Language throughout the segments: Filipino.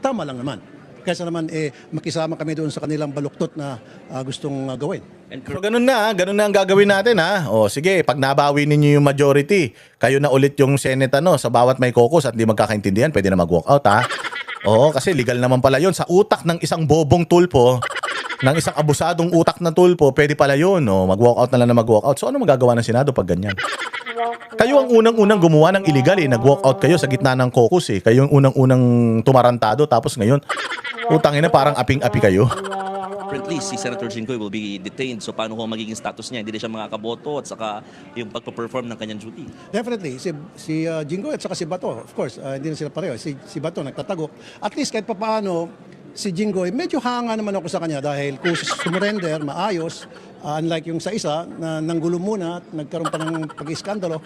tama lang naman. Kaysa naman makisama kami doon sa kanilang baluktot na gustong gawin. So ganun na ang gagawin natin ha. O sige, pag nabawi ninyo yung majority, kayo na ulit yung Senate sa bawat may caucus at di magkakaintindihan, pwede na mag-walk out ha. Oo, kasi legal naman pala yun. Sa utak ng isang bobong tulpo, ng isang abusadong utak na tulpo, pwede pala yun. O, mag-walk out na lang na mag-walk out. So ano magagawa ng Senado pag ganyan? Kayo ang unang-unang gumawa ng illegal Nag-walk out kayo sa gitna ng caucus Kayo yung unang-unang tumarantado tapos ngayon, utangin na parang aping-api kayo. Currently, si Senator Jinggoy will be detained. So paano ho magiging status niya? Hindi na siya makakaboto at saka yung pagpa-perform ng kanyang duty. Definitely, si Jinggoy at saka si Bato, of course, hindi na sila pareho. Si Bato nagtatago. At least kahit papaano, si Jinggoy, medyo hanga naman ako sa kanya dahil kung sumurrender, maayos, unlike yung sa isa na nanggulo muna at nagkaroon pa ng pag-iskandalo.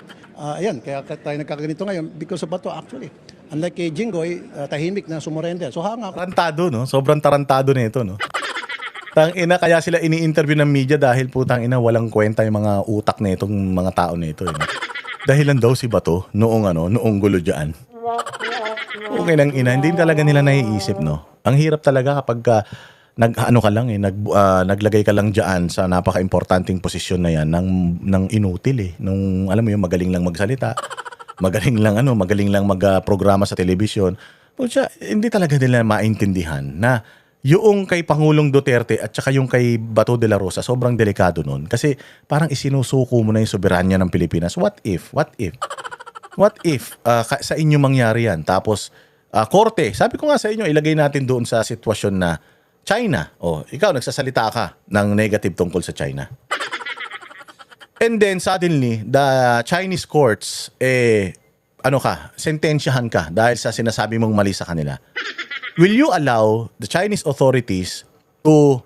Ayan, kaya tayo nagkakaganito ngayon because of Bato actually. Unlike kay Jinggoy, tahimik na sumurrender. So hanga ako. Tarantado, no? Sobrang tarantado nito, no? Tang-ina, kaya sila ini-interview ng media dahil putang ina walang kwenta yung mga utak na itong mga tao na ito. Dahilan daw si Bato noong gulo diyan. Okay nang ina, hindi talaga nila naiisip, no? Ang hirap talaga kapag naglagay ka lang diyan sa napaka-importanting posisyon na yan ng inutil nung alam mo yung magaling lang magsalita, magaling lang magprograma sa telebisyon. Pucha, hindi talaga nila maintindihan na yung kay Pangulong Duterte at saka yung kay Bato de la Rosa, sobrang delikado nun. Kasi parang isinusuko mo na yung soberanya ng Pilipinas. What if sa inyo mangyari yan? Tapos, korte, sabi ko nga sa inyo, ilagay natin doon sa sitwasyon na China. Ikaw, nagsasalita ka ng negative tungkol sa China. And then, suddenly, the Chinese courts, sentensyahan ka dahil sa sinasabi mong mali sa kanila. Will you allow the Chinese authorities to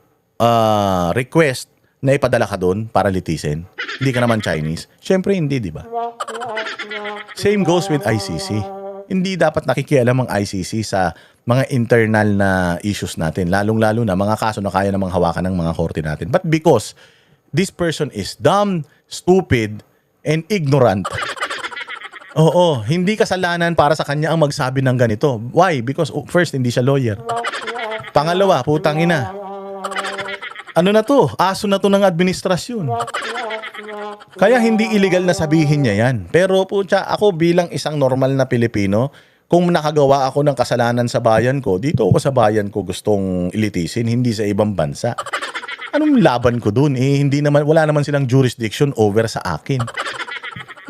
request na ipadala ka doon para litisin? Hindi ka naman Chinese? Siyempre hindi, di ba? Same goes with ICC. Hindi dapat nakikialam ang ICC sa mga internal na issues natin. Lalong-lalo na mga kaso na kaya namang hawakan ng mga korte natin. But because this person is dumb, stupid, and ignorant, hindi kasalanan para sa kanya ang magsabi ng ganito. Why? Because first, hindi siya lawyer. Pangalawa, putang ina. Ano na to? Aso na to ng administrasyon. Kaya hindi illegal na sabihin niya yan. Pero putya, ako bilang isang normal na Pilipino, kung nakagawa ako ng kasalanan sa bayan ko, dito ako sa bayan ko gustong ilitisin, hindi sa ibang bansa. Anong laban ko dun? Wala naman silang jurisdiction over sa akin.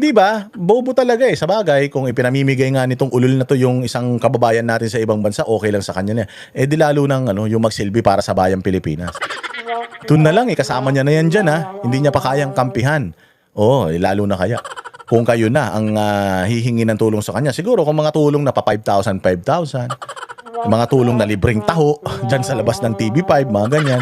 Di ba? Bobo talaga sa bagay. Kung ipinamimigay nga nitong ulol na to yung isang kababayan natin sa ibang bansa, okay lang sa kanya niya. Di lalo nang yung magsilbi para sa bayang Pilipinas. Doon na lang kasama niya na yan dyan Hindi niya pa kayang kampihan. Lalo na kaya. Kung kayo na ang hihingi ng tulong sa kanya, siguro kung mga tulong na pa 5,000, mga tulong na libreng taho dyan sa labas ng TV5, mga ganyan.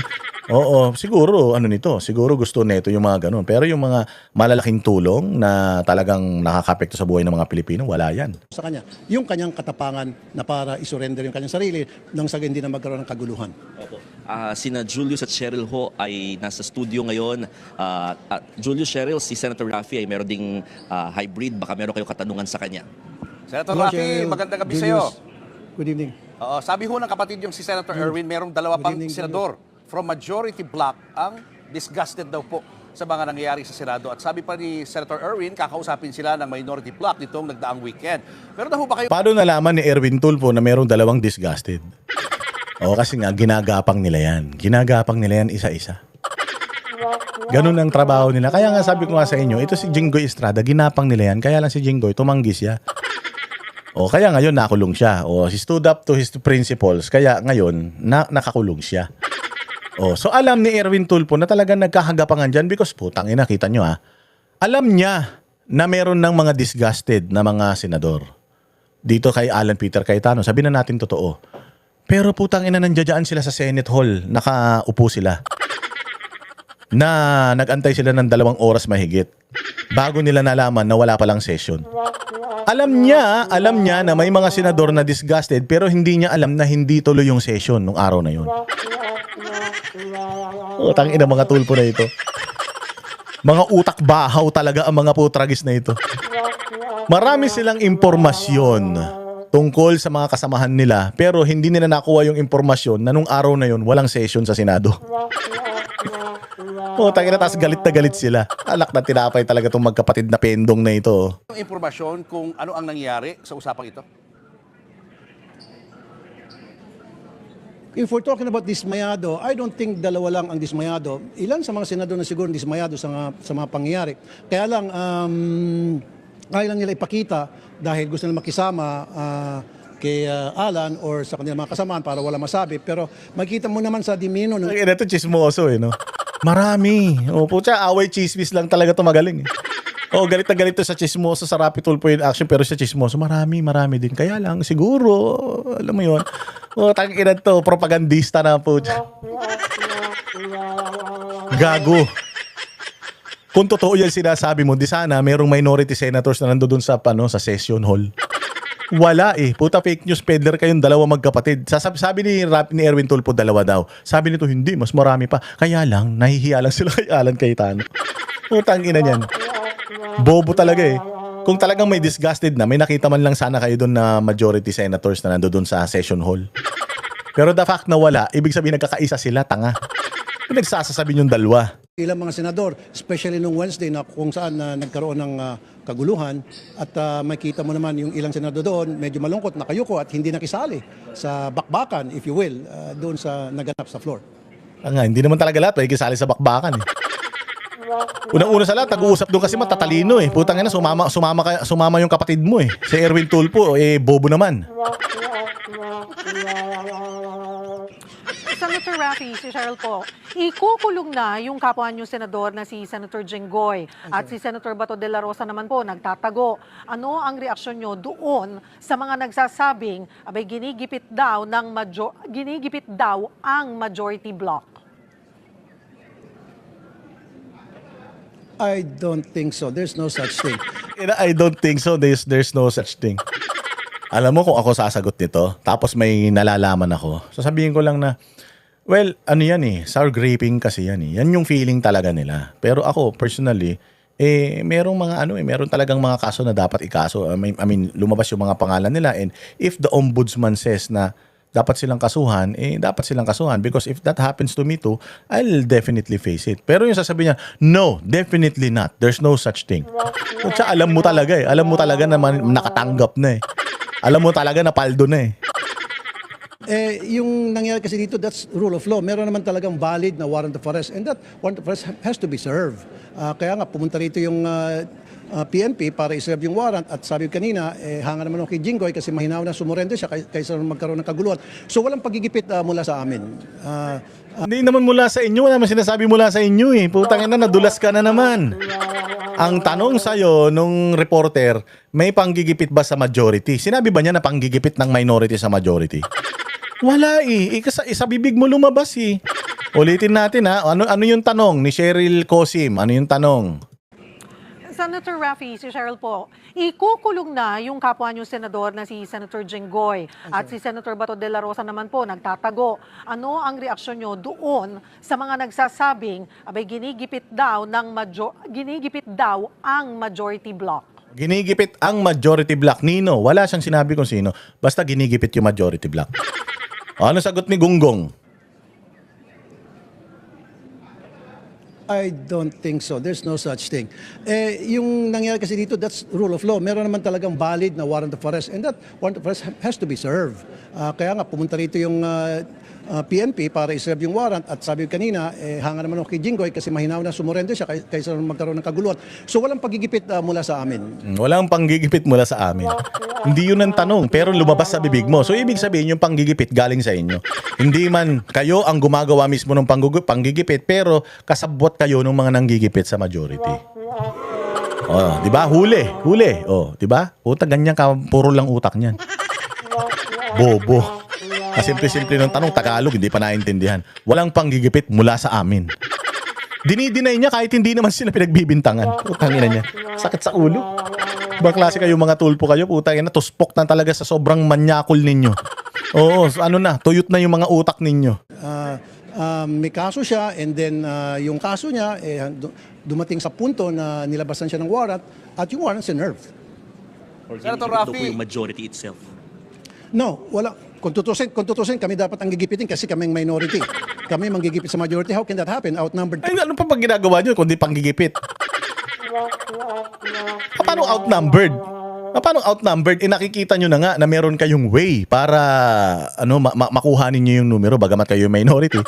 Siguro siguro gusto nito yung mga ganun. Pero yung mga malalaking tulong na talagang nakakapekto sa buhay ng mga Pilipino, wala yan. Sa kanya, yung kanyang katapangan na para isurrender yung kanyang sarili nang sa hindi na magkaroon ng kaguluhan. Sina Julius at Cheryl ho ay nasa studio ngayon. Julius, Cheryl, si Senator Raffy ay meron ding hybrid. Baka meron kayong katanungan sa kanya. Senator Hello, Raffy, Cheryl. magandang gabi Julius. sa'yo. Good evening. Sabi ho ng kapatid yung si Senator Erwin, merong dalawa pang evening, senador from majority bloc ang disgusted daw po sa mga nangyayari sa Senado. At sabi pa ni Senator Erwin, kakausapin sila ng minority bloc nitong nagdaang weekend. Pero na ho ba kayo? Paano nalaman ni Erwin Tulfo na merong dalawang disgusted? Kasi nga, ginagapang nila yan. Ginagapang nila yan isa-isa. Ganun ang trabaho nila. Kaya nga sabi ko nga sa inyo, ito si Jinggoy Estrada, ginapang nila yan. Kaya lang si Jinggoy, tumanggi siya. Kaya ngayon nakulong siya. He stood up to his principles. Kaya ngayon, nakakulong siya. So alam ni Erwin Tulfo na talagang nagkakagapangan dyan because putang ina, kita nyo alam niya na meron ng mga disgusted na mga senador. Dito kay Alan Peter Cayetano, sabi na natin totoo. Pero putang ina, nandiyan sila sa Senate Hall, nakaupo sila. Na nagantay sila ng 2 oras mahigit bago nila nalaman na wala palang session. Alam niya na may mga senador na disgusted pero hindi niya alam na hindi tuloy yung session nung araw na yun. Tangina mga tulpo na ito. Mga utak bahaw talaga ang mga putragis na ito. Marami silang impormasyon tungkol sa mga kasamahan nila pero hindi nila nakuha yung impormasyon na nung araw na yun walang session sa Senado. Tangina, tapos galit na galit sila. Alak na tinapay talaga itong magkapatid na pendong na ito. Yung impormasyon kung ano ang nangyari sa usapang ito? If we're talking about dismayado, I don't think dalawa lang ang dismayado. Ilan sa mga senador na siguro dismayado sa mga pangyayari. Kaya lang, ayaw lang nila ipakita dahil gusto nila makisama kay Alan or sa kanilang mga kasamaan para wala masabi. Pero makikita mo naman sa dimino ng Ito chismoso no? Marami. Pucha, away chismis lang talaga ito magaling galit na galit to sa chismoso sa Rapi Tulfo in action pero sa chismoso marami din. Kaya lang siguro, alam mo yun. Tangina to, propagandista na po. Gago. Kung totoo yan sinasabi mo, di sana merong minority senators na nandoon sa session hall. Wala Puta, fake news peddler kayong dalawa magkapatid. Sabi ni Erwin Tulfo, dalawa daw. Sabi nito, hindi, mas marami pa. Kaya lang, nahihiya lang sila kay Alan Cayetano. Putang ina niyan. Bobo talaga Kung talagang may disgusted na, may nakita man lang sana kayo doon na majority senators na nandoon sa session hall. Pero the fact na wala, ibig sabihin nagkakaisa sila, tanga. Nagsasasabi yung dalawa. ilang mga senador, especially nung Wednesday na kung saan nagkaroon ng kaguluhan at makita mo naman yung ilang senador doon, medyo malungkot, nakayuko at hindi nakisali sa bakbakan, if you will, doon sa naganap sa floor. Hindi naman talaga lahat may kisali sa bakbakan Unang-una sa lahat, nag-uusap doon kasi matatalino Putang ina, sumama yung kapatid mo Si Erwin Tulfo, bobo naman. Senator Raffy, si Cheryl po, ikukulong na yung kapwa niyo senador na si Senator Jinggoy at si Senator Bato de la Rosa naman po nagtatago. Ano ang reaksyon niyo doon sa mga nagsasabing abay ginigipit daw ang majority bloc? I don't think so. There's no such thing. I don't think so. There's no such thing. Alam mo kung ako sasagot nito, tapos may nalalaman ako, sasabihin ko lang na, well, ano yan sour graping kasi yan Yan yung feeling talaga nila. Pero ako, personally, merong mga meron talagang mga kaso na dapat ikaso. I mean, lumabas yung mga pangalan nila and if the ombudsman says na dapat silang kasuhan, dapat silang kasuhan because if that happens to me too, I'll definitely face it. Pero yung sasabihin niya, no, definitely not. There's no such thing. Kutsa, alam mo talaga Alam mo talaga na nakatanggap na Alam mo talaga na paldo na Yung nangyari kasi dito, that's rule of law. Meron naman talagang valid na warrant of arrest and that warrant of arrest has to be served. Kaya nga, pumunta rito yung PNP para iserve yung warrant at sabi kanina, hanga naman ako kay Jinggoy kasi mahinaw na sumurrender siya kaysa magkaroon ng kaguluhan. So walang pagigipit mula sa amin. Hindi naman mula sa inyo. Wala naman sinasabi mula sa inyo Putang ina, nadulas ka na naman. Ang tanong sa'yo nung reporter, may panggigipit ba sa majority? Sinabi ba niya na panggigipit ng minority sa majority? Wala Sa bibig mo lumabas Ulitin natin Ano yung tanong ni Cheryl Cosim? Ano yung tanong? Senator Raffy, si Cheryl po, ikukulong na yung kapwa niyo senador na si Senator Jinggoy at si Senator Bato de la Rosa naman po nagtatago. Ano ang reaksyon niyo doon sa mga nagsasabing abay ginigipit daw ang majority bloc? Ginigipit ang majority bloc. Nino, wala siyang sinabi kung sino. Basta ginigipit yung majority bloc. Ano sagot ni Gunggong? I don't think so. There's no such thing. Yung nangyari kasi dito, that's rule of law. Meron naman talagang valid na warrant of arrest and that warrant of arrest has to be served. Kaya nga, pumunta rito yung PNP para iserve yung warrant at sabi kanina, hanga naman ako kay Jinggoy kasi mahinaw na sumurender siya kaysa magkaroon ng kaguluhan. So walang pagigipit mula sa amin. Walang panggigipit mula sa amin. Hindi yun ang tanong, pero lumabas sa bibig mo. So ibig sabihin yung panggigipit galing sa inyo. Hindi man kayo ang gumagawa mismo ng panggigipit, pero kasabwat kayo ng mga nanggigipit sa majority. Di ba? Huli. Di ba? Puta, ganyan ka, puro lang utak niyan. Bobo. Simple-simple ng tanong, Tagalog, hindi pa naintindihan. Walang panggigipit mula sa amin. Dinidinay niya kahit hindi naman sila pinagbibintangan. Putang ina niya. Sakit sa ulo. Ibang klase kayo, mga tulpo kayo, putang ina, tuspok na talaga sa sobrang manyakol ninyo. Tuyot na yung mga utak ninyo. May kaso siya and then yung kaso niya dumating sa punto na nilabasan siya ng warrant at yung warrant sinerved. Or Senator ginigipit daw po Raffy. yung majority itself. No, wala. Kung tutusin, kami dapat ang gigipitin kasi kaming minority. Kami manggigipit sa majority. How can that happen? Outnumbered. Ay, ano pa pag ginagawa nyo kundi panggigipit? Paano outnumbered? Paano outnumbered? Nakikita nyo na nga na meron kayong way para makuha ninyo yung numero bagamat kayo yung minority.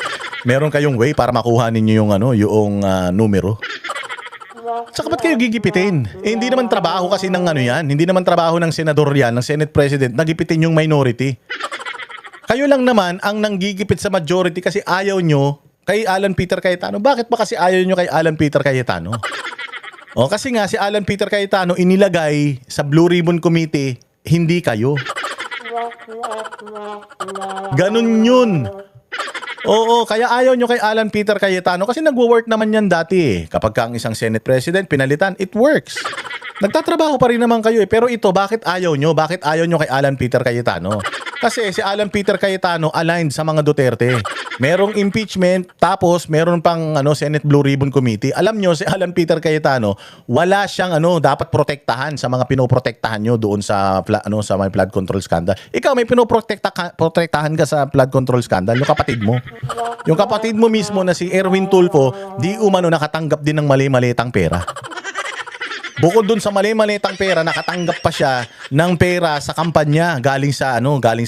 Meron kayong way para makuha ninyo yung numero. Saka ba't kayo gigipitin? Hindi naman trabaho kasi ng yan. Hindi naman trabaho ng senador yan, ng Senate President, nagipitin yung minority. Kayo lang naman ang nanggigipit sa majority kasi ayaw nyo kay Alan Peter Cayetano. Bakit ba kasi ayaw nyo kay Alan Peter Cayetano? Kasi nga si Alan Peter Cayetano inilagay sa Blue Ribbon Committee, hindi kayo. Ganun yun. Oo, kaya ayaw nyo kay Alan Peter Cayetano kasi nagwo-work naman yan dati eh. Kapag ka ang isang Senate President pinalitan, it works. Nagtatrabaho pa rin naman kayo eh. Pero ito, bakit ayaw nyo? Bakit ayaw nyo kay Alan Peter Cayetano? Kasi si Alan Peter Cayetano aligned sa mga Duterte. Merong impeachment, tapos meron pang Senate Blue Ribbon Committee. Alam nyo, si Alan Peter Cayetano, wala siyang dapat protektahan sa mga pinoprotektahan nyo doon sa sa may flood control scandal. Ikaw may pinoprotektahan ka sa flood control scandal, yung kapatid mo. Yung kapatid mo mismo na si Erwin Tulfo, di umano nakatanggap din ng mali-malitang pera. Bukod dun sa mali-malitang pera, nakatanggap pa siya ng pera sa kampanya galing sa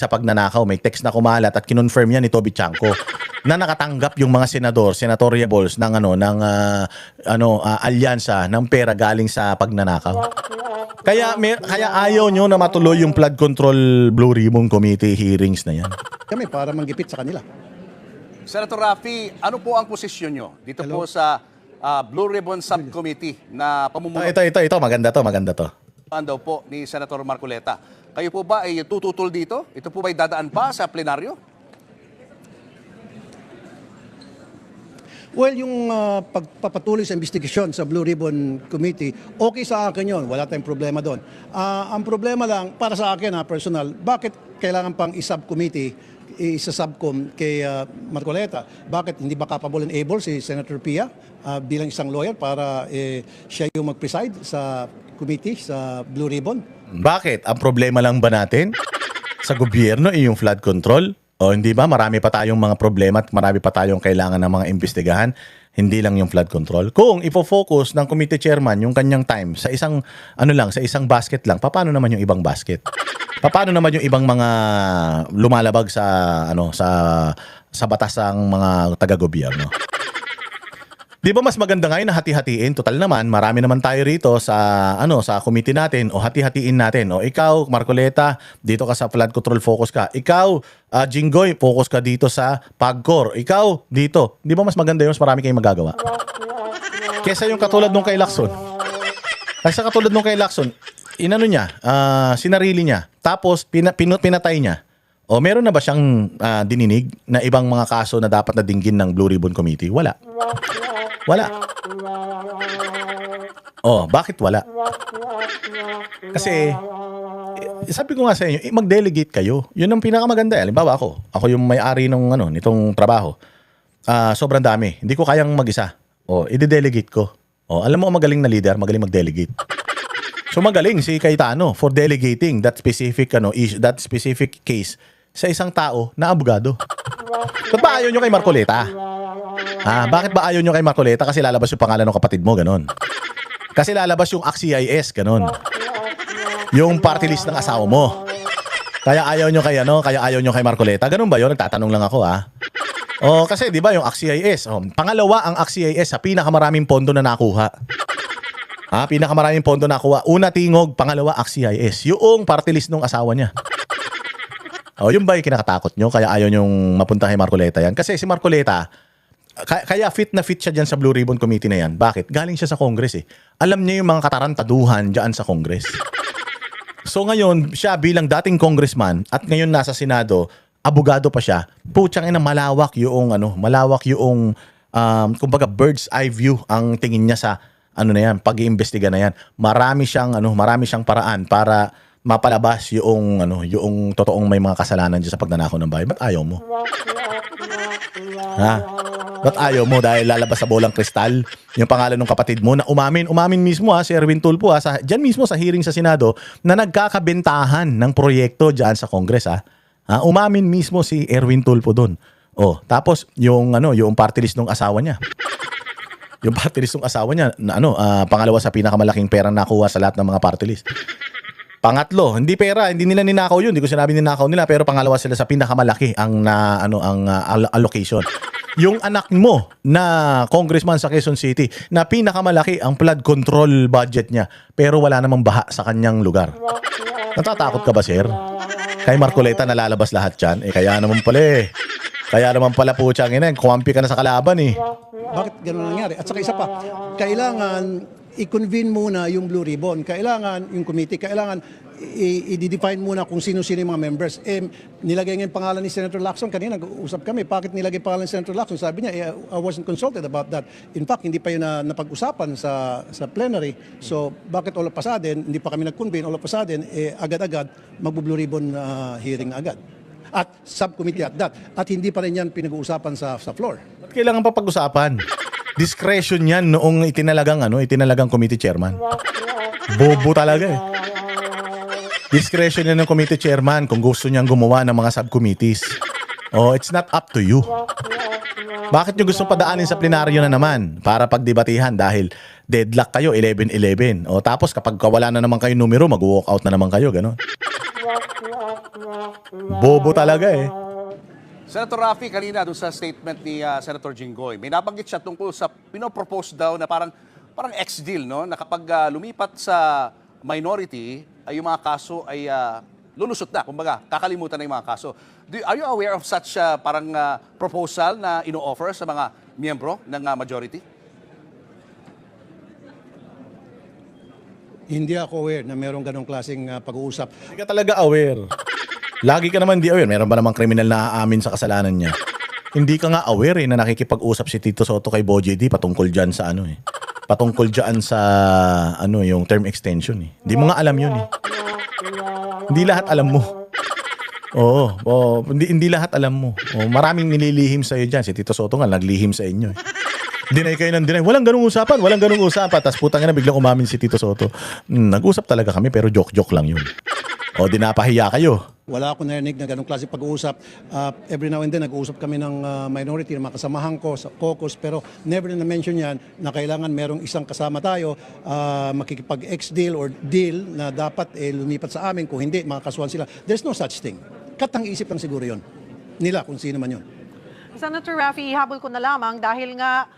pagnanakaw. May text na kumalat at kinonfirm yan ni Toby Chanco na nakatanggap yung mga senatorial balls ng alyansa ng pera galing sa pagnanakaw. Kaya ayaw nyo na matuloy yung flood control Blue Ribbon Committee hearings na yan. Kami para manggipit sa kanila. Senator Raffy, ano po ang posisyon nyo dito po sa Blue Ribbon Subcommittee na pamumunuan Ito, maganda to. daw po ni Senator Marcoleta? Kayo po ba ay tututol dito? Ito po ba ay dadaan pa sa plenaryo? Well, yung pagpapatuloy sa investigasyon sa Blue Ribbon Committee, okay sa akin yun. Wala tayong problema doon. Ang problema lang, para sa akin, personal, bakit kailangan pang isa-subcommittee, isa-subcom kay Marcoleta? Bakit hindi ba capable and able si Senator Pia bilang isang lawyer para siya yung mag-preside sa committee, sa Blue Ribbon? Bakit? Ang problema lang ba natin sa gobyerno yung flood control? O hindi ba marami pa tayong mga problema at marami pa tayong kailangan ng mga imbestigahan? Hindi lang yung flood control. Kung ifo-focus ng committee chairman yung kanyang time sa isang sa isang basket lang, paano naman yung ibang basket? Paano naman yung ibang mga lumalabag sa sa batas ng mga taga-gobyerno? Di ba mas maganda ngayon na hati-hatiin? Total naman, marami naman tayo rito sa sa committee natin o hati-hatiin natin. O ikaw, Marcoleta, dito ka sa flood control, focus ka. Ikaw, Jinggoy, focus ka dito sa PAGCOR. Ikaw, dito. Di ba mas maganda yun? Mas marami kayong magagawa. Kesa yung katulad nung kay Lacson. Kaysa katulad nung kay Lacson, sinarili niya. Tapos, pinatay niya. O meron na ba siyang dininig na ibang mga kaso na dapat na dinggin ng Blue Ribbon Committee? Wala. Bakit wala? Kasi sabi ko nga sa inyo, mag-delegate kayo. Yun ang pinakamaganda. Halimbawa ako yung may-ari nitong trabaho. Sobrang dami. Hindi ko kayang mag-isa. I-delegate ko. Alam mo, magaling na leader, magaling mag-delegate. So magaling si Cayetano for delegating that specific that specific case sa isang tao na abogado. Ba't ba ayaw nyo kay Marcoleta? Bakit ba ayaw nyo kay Marcoleta? Kasi lalabas yung pangalan ng kapatid mo, ganon. Kasi lalabas yung ACT-CIS, ganon. Yung party list ng asawa mo. Kaya ayaw nyo kay Marcoleta. Ganon ba yun? Nagtatanong lang ako, kasi di ba yung ACT-CIS? Pangalawa ang ACT-CIS sa pinakamaraming pondo na nakuha. Pinakamaraming pondo na nakuha. Una, Tingog. Pangalawa, ACT-CIS. Yung party list ng asawa niya. Yung ba yung kinakatakot nyo? Kaya ayaw nyong mapunta kay Marcoleta yan? Kasi si Marcoleta, kaya fit na fit siya dyan sa Blue Ribbon Committee na yan. Bakit? Galing siya sa Congress eh. Alam niya yung mga katarantaduhan dyan sa Congress. So ngayon, siya bilang dating congressman at ngayon nasa Senado, abogado pa siya, putsang ina, malawak yung kumbaga bird's eye view ang tingin niya sa pag-iimbestiga na yan. Marami siyang paraan para mapalabas yung totoong may mga kasalanan dyan sa pagnanakaw ng bahay. Ba't ayaw mo? Ha? Ba't ayaw mo dahil lalabas sa bolang kristal yung pangalan ng kapatid mo na umamin mismo si Erwin Tulfo dyan mismo sa hearing sa Senado na nagkakabentahan ng proyekto dyan sa Congress umamin mismo si Erwin Tulfo doon. Tapos yung party list ng asawa niya. Yung party list ng asawa niya na pangalawa sa pinakamalaking pera nakuha sa lahat ng mga party list. Pangatlo, hindi nila ninakaw yun. Hindi ko sinabi ninakaw nila, pero pangalawa sila sa pinakamalaki ang allocation. Yung anak mo na congressman sa Quezon City na pinakamalaki ang flood control budget niya, pero wala namang baha sa kanyang lugar. Natatakot ka ba, sir? Kay Marcoleta nalalabas lahat yan. Kaya naman pala po siyang kumampi ka na sa kalaban Bakit gano'n nangyari? At saka isa pa, kailangan i-convene muna yung Blue Ribbon. Kailangan yung committee, kailangan i-define muna kung sino-sino yung mga members. Nilagay nga yung pangalan ni Senator Lacson. Kanina nag-uusap kami, bakit nilagay yung pangalan ni Senator Lacson? Sabi niya, I wasn't consulted about that. In fact, hindi pa yun napag-usapan sa plenary. So, bakit all of a sudden, hindi pa kami nag-convene, all of a sudden, agad-agad, mag-Blue Ribbon hearing agad. At subcommittee at that. At hindi pa rin yan pinag-uusapan sa floor. Ba't kailangan pa pag-usapan? Discretion yan noong itinalagang committee chairman. Bobo talaga Discretion yan ng committee chairman kung gusto niyang gumawa ng mga subcommittees. It's not up to you. Bakit nyo gusto padaanin sa plenaryo na naman para pagdebatihan dahil deadlock kayo 11-11. Tapos kapag wala na naman kayo numero, mag-walk out na naman kayo, gano'n. Bobo talaga Senator Raffy, kanina doon sa statement ni Senator Jinggoy, may nabanggit siya tungkol sa pinopropose daw na parang ex-deal, no? Na kapag lumipat sa minority, ay yung mga kaso ay lulusot na. Kumbaga, kakalimutan na yung mga kaso. Are you aware of such proposal na ino-offer sa mga miyembro ng majority? Hindi ako aware na merong ganong klaseng pag-uusap. Hindi ka talaga aware. Lagi ka naman di aware. Meron ba namang kriminal na aamin sa kasalanan niya? Hindi ka nga aware na nakikipag-usap si Tito Soto kay Boji D patungkol dyan sa patungkol dyan sa yung term extension Hindi mo nga alam yun Hindi lahat alam mo. Hindi lahat alam mo. Maraming nililihim sa iyo dyan. Si Tito Soto nga naglihim sa inyo Dinay kayo ng dinay. Walang ganung usapan. Tapos putang ina biglang umamin si Tito Soto. Nag-usap talaga kami pero joke lang yun. Dinapahiya kayo. Wala akong narinig na ganong klase pag-uusap. Every now and then, nag-uusap kami ng minority, ng mga kasamahan ko sa caucus, pero never na mention yan na kailangan merong isang kasama tayo, makikipag-ex-deal or deal na dapat lumipat sa amin. Kung hindi, makakasuhan sila. There's no such thing. Katang isip lang siguro yon nila kung sino man yun. Senator Raffy, habol ko na lamang dahil nga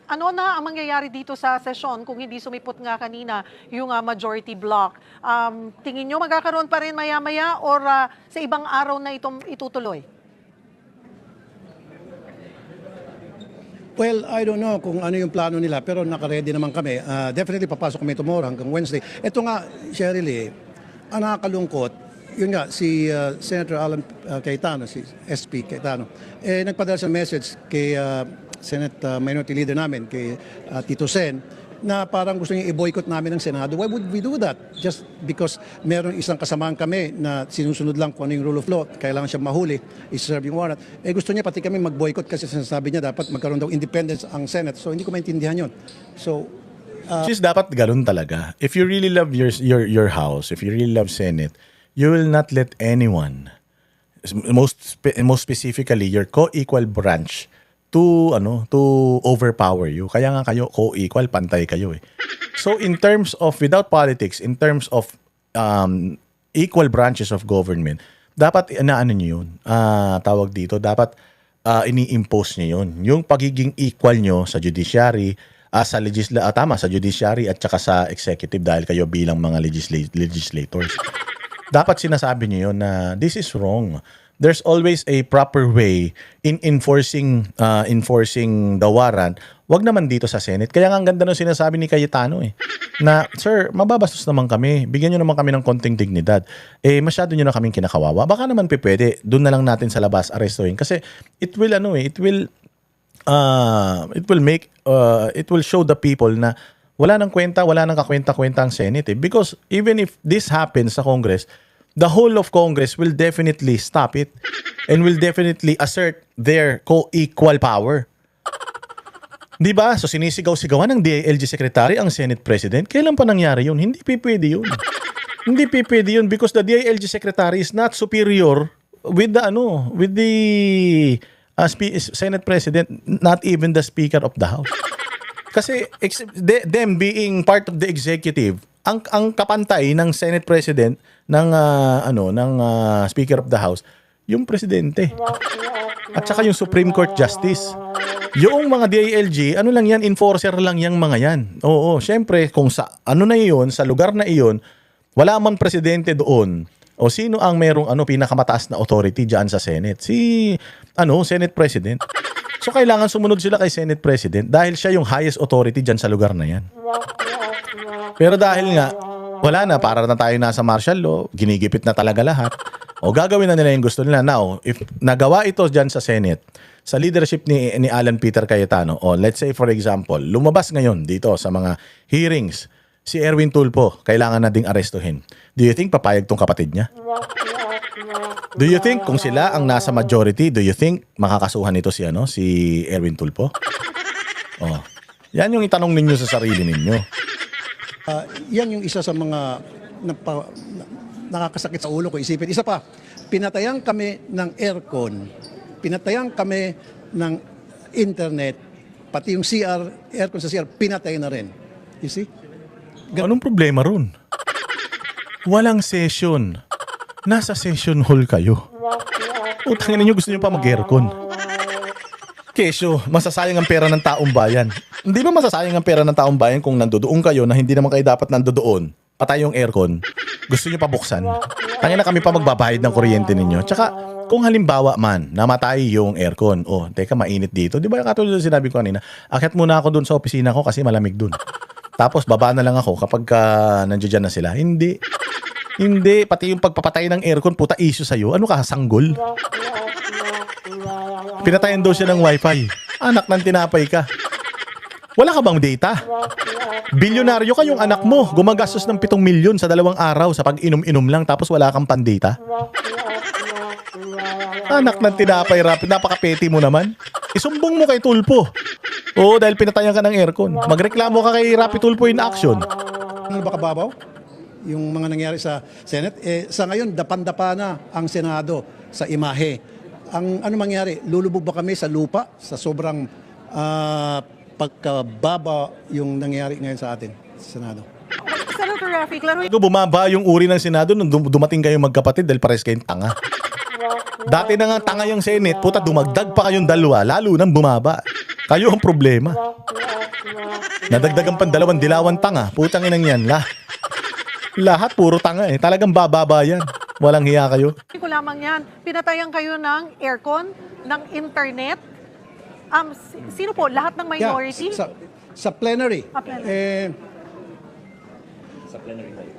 ano na ang mangyayari dito sa sesyon kung hindi sumipot nga kanina yung majority block? Tingin nyo magkakaroon pa rin maya-maya or sa ibang araw na itong itutuloy? Well, I don't know kung ano yung plano nila pero naka-ready naman kami. Definitely papasok kami tomorrow hanggang Wednesday. Ito nga, Cheryl, ang nakakalungkot, yun nga, si Senator Alan Cayetano, si SP Cayetano, nagpadala sa message kay Senate Minority Leader namin, kay Tito Sen, na parang gusto niya i-boycott namin ng Senado. Why would we do that? Just because meron isang kasamahan kami na sinusunod lang kung ano yung rule of law, kailangan siya mahuli, i-serve yung warrant. Gusto niya pati kami mag-boycott kasi sinasabi niya dapat magkaroon daw independence ang Senate. So hindi ko maintindihan yun. So, Just dapat ganun talaga. If you really love your house, if you really love Senate, you will not let anyone, most specifically your co-equal branch, to overpower you. Kaya nga kayo co-equal, pantay kayo So in terms of, without politics, in terms of equal branches of government, dapat inaano nyo yun, tawag dito, dapat ini-impose nyo yun. Yung pagiging equal nyo sa judiciary, sa judiciary at saka sa executive dahil kayo bilang mga legislators. Dapat sinasabi nyo yun na this is wrong. There's always a proper way in enforcing the warrant. Wag naman dito sa Senate. Kaya nga ang ganda ng sinasabi ni Cayetano na, sir, mababastos naman kami. Bigyan nyo naman kami ng konting dignidad. Masyado nyo na kaming kinakawawa. Baka naman pwede. Doon na lang natin sa labas arestuhin. Kasi it will show the people na wala nang kwenta, wala nang kakwenta-kwenta ang Senate eh. Because even if this happens sa Congress, the whole of Congress will definitely stop it and will definitely assert their co-equal power. Di ba? So sinisigaw-sigawan ng DILG Secretary ang Senate President. Kailan pa nangyari yun? Hindi pwede yun. Hindi pwede yun because the DILG Secretary is not superior with the Senate President, not even the Speaker of the House. Kasi them being part of the executive, ang kapantay ng Senate President ng Speaker of the House, yung presidente. At saka yung Supreme Court Justice. Yung mga DILG, ano lang yan, enforcer lang yang mga yan. Oo, syempre kung sa sa lugar na iyon, wala man presidente doon. O sino ang merong pinakamataas na authority diyan sa Senate? Si Senate President. So kailangan sumunod sila kay Senate President dahil siya yung highest authority diyan sa lugar na yan. Pero dahil nga wala na, para na tayo nasa martial law, ginigipit na talaga lahat. O gagawin na nila yung gusto nila. Now, if nagawa ito diyan sa Senate, sa leadership ni Alan Peter Cayetano, o let's say for example, lumabas ngayon dito sa mga hearings si Erwin Tulfo, kailangan na ding arestuhin. Do you think papayag tong kapatid niya? Do you think kung sila ang nasa majority, do you think makakasuhan nito si Erwin Tulfo? Oh. Yan yung itanong ninyo sa sarili ninyo. Yan yung isa sa mga nakakasakit sa ulo ko isipin. Isa pa, pinatayan kami ng aircon, pinatayan kami ng internet, pati yung aircon sa CR, pinatay na rin. You see? Anong problema ron? Walang session. Nasa session hall kayo. Utangin ninyo, gusto niyo pa mag-aircon. Kesyo, masasayang ang pera ng taong bayan. Hindi ba masasayang ang pera ng taong bayan kung nandoon kayo na hindi naman kayo dapat nandoon? Patay yung aircon. Gusto niyo pa buksan. Tangina na kami pa magbabayad ng kuryente ninyo. Tsaka, kung halimbawa man, namatay yung aircon. Oh, teka, mainit dito. Di ba yung katulad na sinabi ko kanina? Akyat muna ako dun sa opisina ko kasi malamig dun. Tapos baba na lang ako kapag nandiyan na sila. Hindi. Hindi. Pati yung pagpapatay ng aircon, puta issue sa'yo. Ano ka, sanggol? Pinatayan daw siya ng wifi. Anak ng tinapay ka. Wala ka bang data? Bilyonaryo ka yung anak mo. Gumagastos ng 7 milyon sa 2 araw sa pag-inom-inom lang tapos wala kang pandata. Anak ng tinapay, rapid. Napaka-petty mo naman. Isumbong mo kay Tulfo. Oo, dahil pinatayan ka ng aircon. Magreklamo ka kay Rapi Tulfo in action. Ano ba kababaw? Yung mga nangyari sa Senate, sa ngayon, dapan-dapa na ang Senado sa imahe. Ang ano mangyari, lulubog ba kami sa lupa sa sobrang pagkababa yung nangyari ngayon sa atin, sa Senado? Senator Raffy, klaro Bumaba yung uri ng Senado nung dumating kayong magkapatid dahil pares kayong tanga. Dati na nga tanga yung Senate, puta dumagdag pa kayong dalawa, lalo nang bumaba. Kayo ang problema. Nadagdagan pang 2 dilawan tanga, putang inang yan. Lahat puro tanga eh. Talagang bababa yan. Walang hiya kayo. ko lamang yan. Pinatayan kayo ng aircon, ng internet. Sino po? Lahat ng minority? Yeah, sa plenary. Plenary.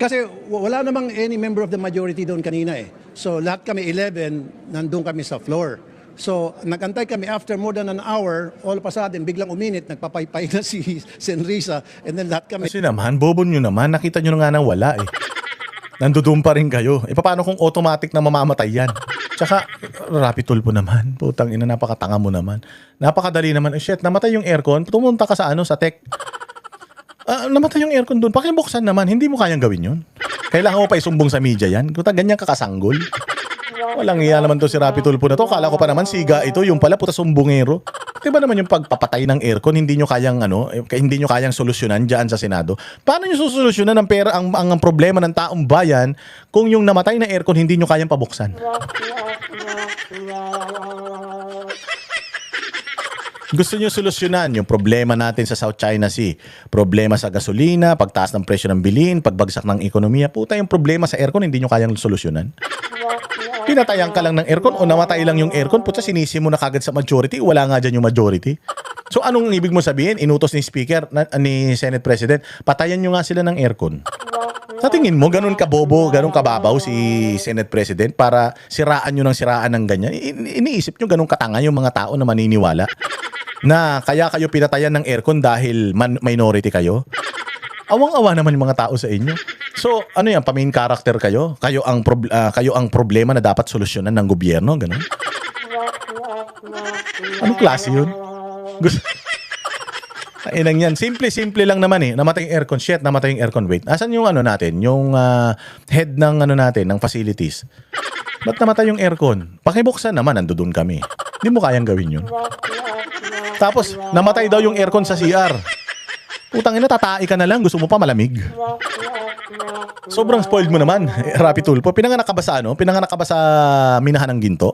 Kasi wala namang any member of the majority doon kanina eh. So lahat kami 11, nandun kami sa floor. So nagantay kami after more than an hour, all of a sudden, biglang uminit, nagpapaypay na si Senrisa, and then lahat kami. Kasi naman, bobo nyo naman, nakita nyo na nga nang wala eh. Nandoon pa rin kayo. E paano kung automatic na mamamatay yan? Tsaka, Rapi Tulfo naman. Putang ina, napakatanga mo naman. Napakadali naman. Shit, namatay yung aircon. Pumunta ka sa tech. Namatay yung aircon doon. Pakibuksan naman. Hindi mo kayang gawin yun. Kailangan mo pa isumbong sa media yan. Kuta, ganyan kakasanggol. Walang iya naman to si Rapi Tulfo na to. Kala ko pa naman siga ito. Yung pala puta sumbongero. Diba naman yung pagpapatay ng aircon, hindi nyo kayang solusyonan dyan sa Senado. Paano nyo susolusyonan ang pera, ang problema ng taong bayan kung yung namatay na aircon hindi nyo kayang pabuksan? Gusto nyo solusyonan yung problema natin sa South China Sea. Problema sa gasolina, pagtaas ng presyo ng bilhin, pagbagsak ng ekonomiya. Puta, yung problema sa aircon, hindi nyo kayang solusyonan. Pinatayan ka lang ng aircon o namatay lang yung aircon, puta, sinisi mo na kagad sa majority, wala nga dyan yung majority. So anong ibig mo sabihin? Inutos ni Speaker, ni Senate President, patayan nyo nga sila ng aircon. Sa tingin mo, ganun kabobo, ganun kababaw si Senate President para siraan nyo ng siraan ng ganyan? Iniisip nyo ganun katanga yung mga tao na maniniwala na kaya kayo pinatayan ng aircon dahil minority kayo? Awang-awa naman yung mga tao sa inyo. So, ano yan, pa-main character kayo? Kayo ang problema na dapat solusyonan ng gobyerno, ganun? Anong klase yun? Inang yan. Simple lang naman eh. Namatay yung aircon. Shit, namatay yung aircon. Wait, asan yung ano natin? Yung head ng ano natin, ng facilities? Ba't namatay yung aircon? Pakibuksan naman, nandoon kami. Hindi mo kayang gawin yun. Tapos, namatay daw yung aircon sa CR. Putang ina, tatai ka na lang. Gusto mo pa malamig. Sobrang spoiled mo naman, Rapi Tulfo. Pinanganak ka ba sa ano? Pinanganak ka ba sa minahan ng ginto?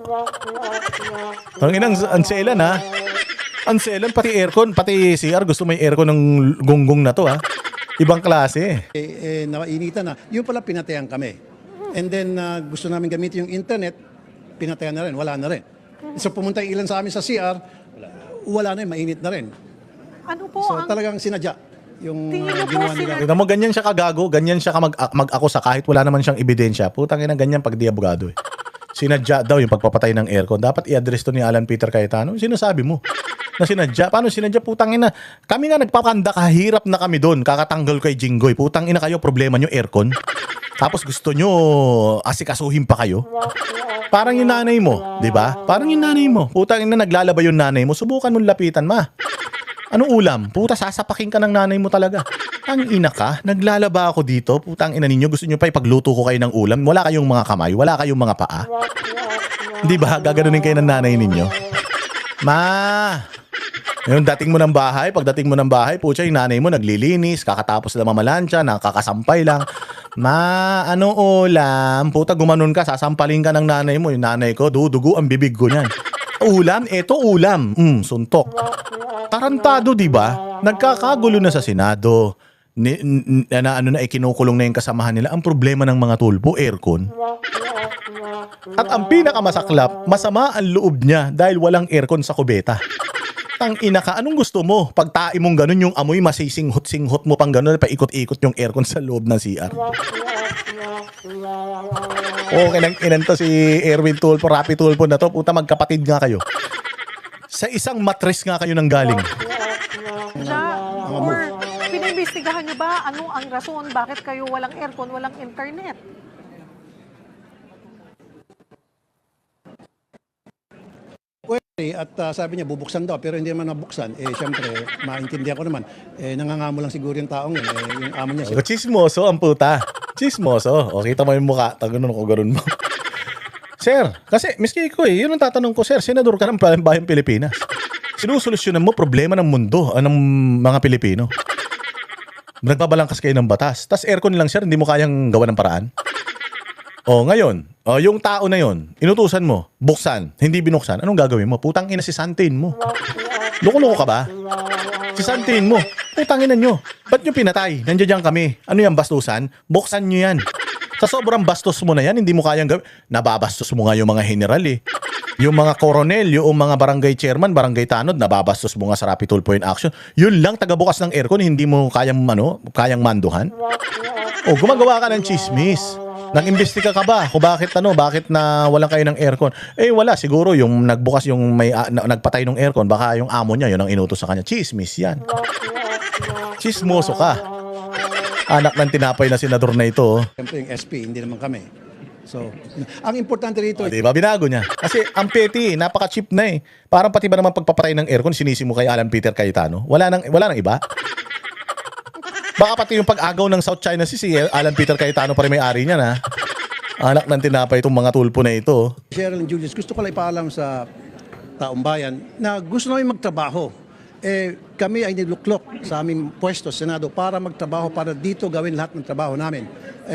Ang inang anselan ha. Anselan, pati aircon, pati CR. Gusto mo yung aircon ng gunggong na to ha. Ibang klase. Nainitan na. Yung pala pinatayan kami. And then gusto namin gamitin yung internet, pinatayan na rin, wala na rin. So pumunta yung ilan sa amin sa CR, wala na rin, mainit na rin. Ano po So ang talagang sinadya yung Tingin niyo po ginawa nila. Tignan mo, ganyan siya kagago. Ganyan siya ka mag-akusa kahit wala naman siyang ebidensya. Putang ina, ganyan pag di abogado eh. Sinadya daw yung pagpapatay ng aircon. Dapat i-address to ni Alan Peter Cayetano. Sinasabi mo na sinadya. Paano sinadya? Putang ina. Kami nga nagpapanda, kahirap na kami doon. Kakatanggol kay Jinggoy. Putang ina kayo, problema nyo aircon. Tapos gusto nyo asikasuhin pa kayo. Parang yung nanay mo, di ba? Parang yung nanay mo. Putang ina, naglalaba yung nanay mo. Subukan mong lapitan, ma. Anong ulam? Puta, sasapakin ka ng nanay mo talaga. Ang ina ka, naglalaba ako dito. Putang ina ninyo, gusto nyo pa ipagluto ko kayo ng ulam. Wala kayong mga kamay, wala kayong mga paa. Di ba? Gaganunin kayo ng nanay ninyo. Ma! Yung dating mo ng bahay, pagdating mo ng bahay, putya, yung nanay mo naglilinis, kakatapos na mamalansya, nakakasampay lang. Ma, ano ulam? Puta, gumanon ka, sasampalin ka ng nanay mo. Yung nanay ko, dudugo ang bibig ko niyan. Ulam? Eto ulam. Suntok. Tarantado, di ba? Nagkakagulo na sa Senado. Kinukulong na yung kasamahan nila. Ang problema ng mga tulpo, aircon. At ang pinakamasaklap, masama ang loob niya dahil walang aircon sa kubeta. Tang ina ka, anong gusto mo? Pag tae mong ganun, yung amoy masisinghot-singhot mo pang ganun, paikot-ikot yung aircon sa loob ng CR. Okay lang, inanto si Erwin Tulfo, Rapi Tulfo na to. Puta, magkapatid nga kayo. Sa isang matris nga kayo nang galing. or pinimbestigahan niyo ba ano ang rason bakit kayo walang aircon, walang internet? At sabi niya, bubuksan daw, pero hindi naman nabuksan. Siyempre, maintindihan ko naman. Nangangamo lang siguro yung taong yun. Yung amo niya. O, chismoso ang puta. Chismoso. O, kita mo yung mukha. Tagunon ko, ganun mo. Sir, kasi, miski ko yun ang tatanong ko, sir, senador ka ng Bayang Pilipinas. Sinusolusyonan mo problema ng mundo, ng mga Pilipino. Nagbabalangkas kayo ng batas. Tas aircon lang, sir, hindi mo kayang gawa ng paraan. O, ngayon, yung tao na yon, inutusan mo, buksan, hindi binuksan, anong gagawin mo? Putang ina, sisantin mo. Loko-loko ka ba? Sisantin mo. Putang ina nyo. Ba't nyo pinatay? Nandiyan kami. Ano yan, bastusan? Buksan nyo yan. Sa sobrang bastos mo na yan, hindi mo kayang gawin. Nababastos mo nga yung mga general eh. Yung mga koronel, yung mga barangay chairman, barangay tanod, nababastos mo nga sa Rapi Tulfo in action. Yun lang, tagabukas ng aircon, hindi mo kayang manduhan. O, gumagawa ka ng chismis. Nag-imbestiga ka ba? Kung bakit na walang kayo ng aircon? Wala. Siguro yung nagbukas yung nagpatay ng aircon, baka yung amo niya, yun ang inutos sa kanya. Chismis yan. Chismoso ka. Anak ng tinapay na senador na ito. Siyempre yung SP, hindi naman kami. So, ang importante rito, Diba, binago niya. Kasi ang petty, napaka-cheap na eh. Parang pati ba naman pagpapatay ng aircon, sinisi mo kay Alan Peter Cayetano? Wala nang iba? Baka pati yung pag-agaw ng South China Sea, si Alan Peter Cayetano pa rin may-ari niya na. Anak ng tinapay itong mga tulpo na ito. Cheryl and Julius, gusto ko lang ipaalam sa taong bayan na gusto namin magtrabaho. Kami ay niluklok sa aming pwesto, Senado, para magtrabaho, para dito gawin lahat ng trabaho namin.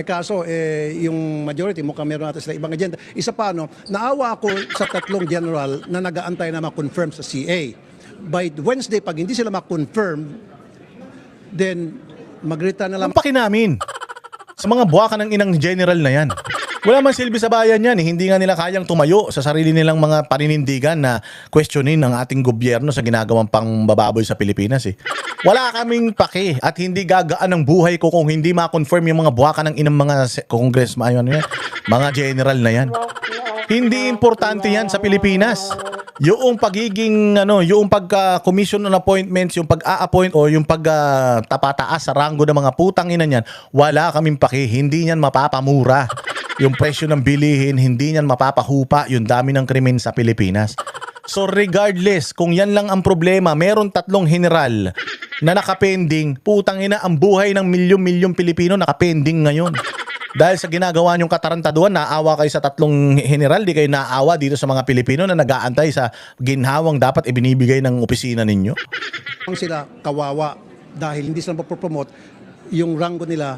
Kaso, yung majority, mukhang meron natin sila ibang agenda. Isa pa, naawa ako sa tatlong general na nag-aantay na ma-confirm sa CA. By Wednesday, pag hindi sila ma-confirm, then magrita na lang. Ang paki namin. Sa mga buwaka ng inang general na yan. Wala man silbi sa bayan yan. Hindi nga nila kayang tumayo sa sarili nilang mga paninindigan na questionin ng ating gobyerno sa ginagawang pangbababoy sa Pilipinas. Wala kaming paki at hindi gagaan ang buhay ko kung hindi ma-confirm yung mga buwaka ng inang mga congressman, mga general na yan. Hindi importante yan sa Pilipinas. Yung pagiging yung pagka-commission on appointments, yung pag-a-appoint o yung pag-tapataas sa ranggo ng mga putang ina niyan, wala kaming paki. Hindi niyan mapapamura. Yung presyo ng bilihin, hindi niyan mapapahupa yung dami ng krimen sa Pilipinas. So regardless, kung yan lang ang problema, meron 3 general na nakapending, putang ina, ang buhay ng milyon-milyon Pilipino nakapending ngayon. Dahil sa ginagawa niyong katarantaduhan, naawa kayo sa 3 general, di kayo naawa dito sa mga Pilipino na nag-aantay sa ginhawang dapat ibinibigay ng opisina ninyo. Ang sila kawawa dahil hindi sila mapopromote, yung ranggo nila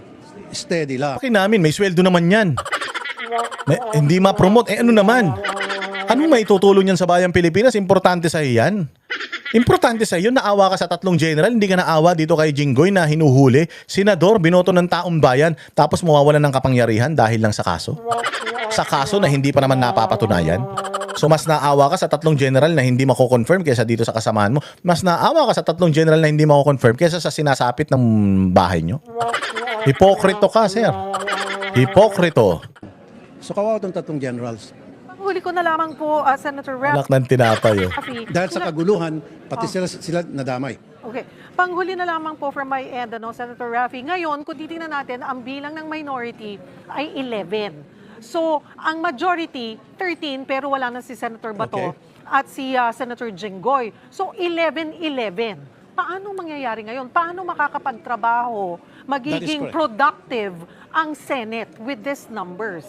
steady lang. Bakit namin, may sweldo naman yan. Hindi ma-promote, ano naman? Anong may tutulong yan sa bayang Pilipinas? Importante sa yan. Importante sa iyo, naawa ka sa 3 general, hindi ka naawa dito kay Jinggoy na hinuhuli, senador, binoto ng taong bayan, tapos mawawalan ng kapangyarihan dahil lang sa kaso. Sa kaso na hindi pa naman napapatunayan. So mas naawa ka sa 3 general na hindi mako-confirm kaysa dito sa kasamahan mo. Mas naawa ka sa 3 general na hindi mako-confirm kaysa sa sinasapit ng bahay nyo. Hipokrito ka, sir. Hipokrito. So kawawa itong 3 generals. Huli ko na lamang po, Senator Anak Rafi. ng tinapay. Dahil sa kaguluhan, pati sila nadamay. Okay. Panghuli na lamang po from my end, Senator Rafi. Ngayon, kung titingnan natin, ang bilang ng minority ay 11. So, ang majority, 13, pero wala na si Senator Bato Okay. at si Senator Jinggoy. So, 11-11. Paano mangyayari ngayon? Paano makakapagtrabaho, magiging correct. productive ang Senate with these numbers?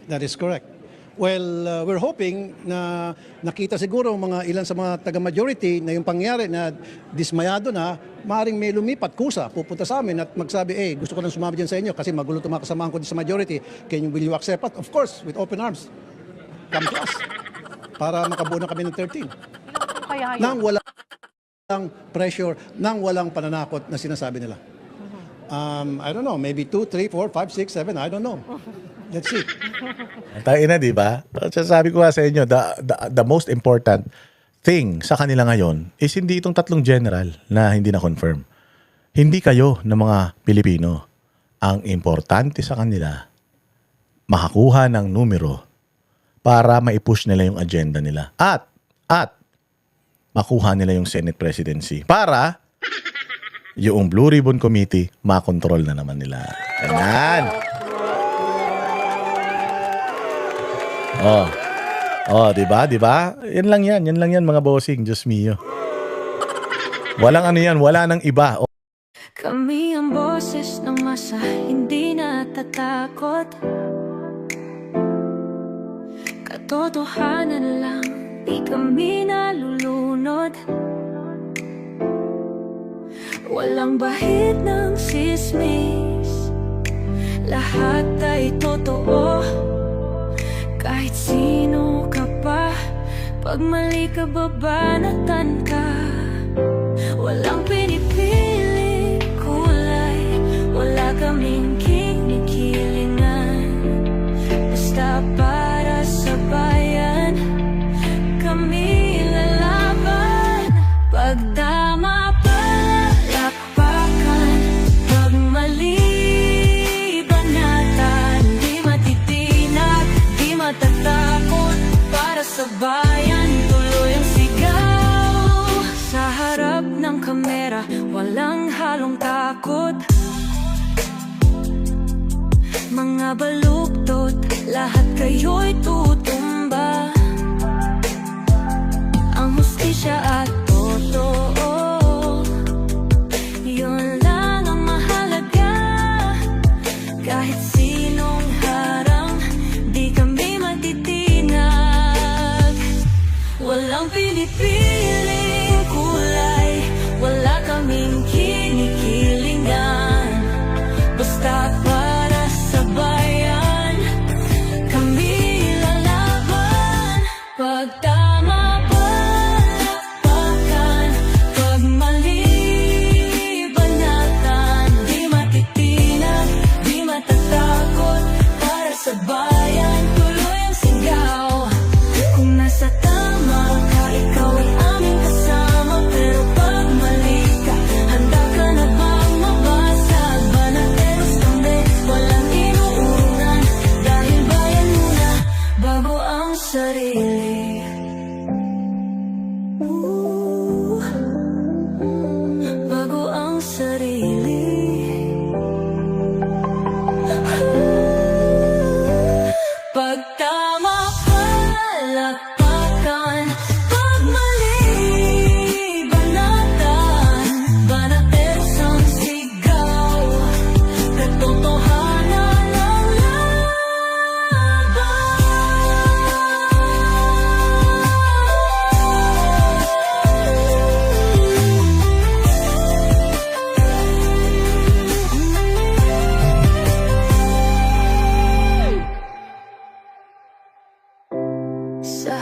That is correct. Well, we're hoping na nakita siguro mga ilan sa mga taga-majority na yung pangyari na dismayado na, maaaring may lumipat kusa, pupunta sa amin at magsabi, gusto ko nang sumama dyan sa inyo kasi magulo itong mga kasamahan ko sa majority. Will you accept it? Of course, with open arms. Come to us. Para makabuo na kami ng 13. Kaya yun? Nang walang pressure, nang walang pananakot na sinasabi nila. I don't know, maybe 2, 3, 4, 5, 6, 7, I don't know. Let's see. Tayo na, di ba? Sabi ko nga sa inyo, the most important thing sa kanila ngayon is hindi itong 3 general na hindi na-confirm. Hindi kayo ng mga Pilipino. Ang importante sa kanila, makakuha ng numero para maipush nila yung agenda nila. At makuha nila yung Senate presidency para yung Blue Ribbon Committee makontrol na naman nila. Ganyan. Di ba? Yan lang yan mga bossing, Diyos mio. Walang ano yan, wala nang iba. Kami ang boses ng masa, hindi natatakot. Katotohanan lang, di kami nalulunod. Walang bahid ng sismis, lahat ay totoo. Kahit sino ka pa, pag mali ka babanatan ka. Walang pinipiling kulay, wala kaming kinikilingan. Basta para sa bayan, kami lalaban. Pag tama palakpakan, pag mali banatan. Di matitinag, di matatakot, para sa bayan tuloy ang sigaw. Sa harap ng kamera, walang halong takot. Mga baluktot, lahat kayo'y tutumba. Ang hustisya at totoo, yun lang ang mahalaga. Kahit sinong harang, di kami matitinag. Walang pinipiling kulay, wala kaming kinikilingan. Basta para sa bayan, kami lalaban. sarili. Bago ang sarili. Pag tama palakpakan, pag mali banatan, banates ang sigaw, katotohanan ang laban. Sa